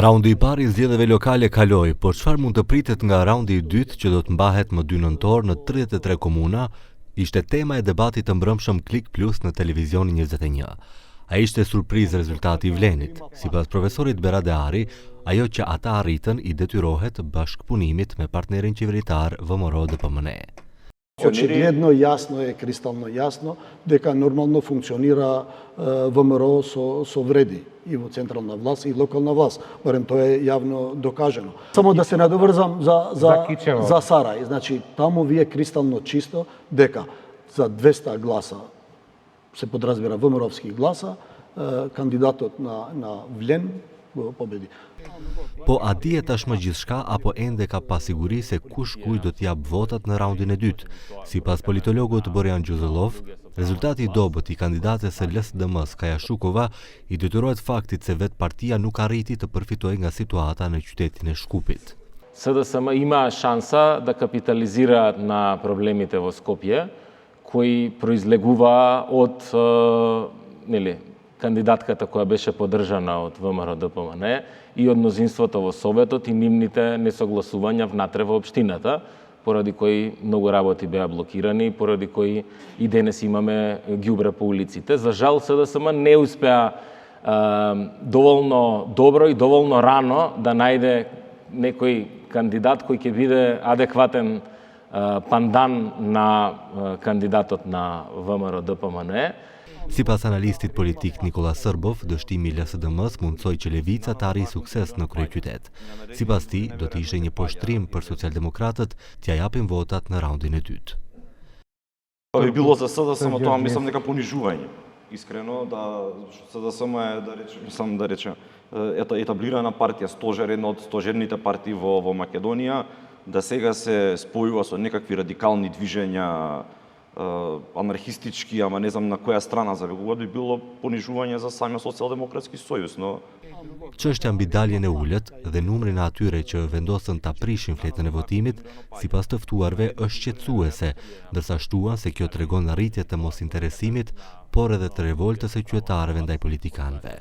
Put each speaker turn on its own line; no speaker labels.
Raundi i parë i zgjedhjeve lokale kaloi, por çfarë mund të pritet nga raundi i dytë që do të mbahet më 2 nëntor në 33 komuna, ishte tema e debatit të mbrëmshëm Klik Plus në televizionin 21. A ishte surprizë rezultati i vlenit. Sipas profesorit Berade Ari, ajo që ata arritën i detyrohet bashkëpunimit me partnerin qeveritar ВМРО DPMNE.
Очигледно јасно е, кристално јасно, дека нормално функционира ВМРО со вреди и во централна власт и локална власт. Барем тоа е јавно докажено. Само да се надоврзам за Сарај. Значи, таму вие кристално чисто дека за 200 гласа се подразбира ВМРО-вски гласа, кандидатот на Влен победи.
Po a dihet tashmë gjithçka apo ende ka pasiguri se kush kujt do t'jap votat në raundin e dytë? Sipas politologut Borjan Gjuzëllov, rezultati i dobët i kandidates së LSDM-s Kaja Shukova i detyrohet faktit se vetë partia nuk arriti të përfitojë nga situata në qytetin e Shkupit.
СДСМ има шанса да капитализира на проблемите во Скопје, кои произлегува од кандидатката која беше поддржана од ВМРО ДПМНЕ и од мнозинството во Советот и нивните несогласувања внатре во општината, поради кои многу работи беа блокирани, поради кои и денес имаме ѓубре по улиците. За жал, СДСМ не успеа доволно добро и доволно рано да најде некој кандидат кој ќе биде адекватен пандан на кандидатот на ВМРО ДПМНЕ.
Sipas analistit politik Nikola Sërbov, dështimi i LSDM-s mundsoi që Levica të arrijë sukses në kryeqytet. Sipas tij, do të ishte një poshtrim për socialdemokratët t'ia japin votat në raundin e dytë.
Тоа би било за СДСМ, тоа мислам дека понижување. Искрено, СДСМ е, да речем, етаблирана партија, стожер, една од стожерните партии во Македонија, да сега се спојува со некакви радикални движења, анархистички, ама не знам на која страна залегува, би било понижување за самиот социјалдемократски сојуз, но
Çështja mbi daljen e ulët dhe numrin e atyre që vendosën ta prishin fletën e votimit, sipas të ftuarve është shqetësuese, ndërsa shtuan se kjo tregon rritje të mosinteresimit, por edhe të revoltës së qytetarëve ndaj politikanëve.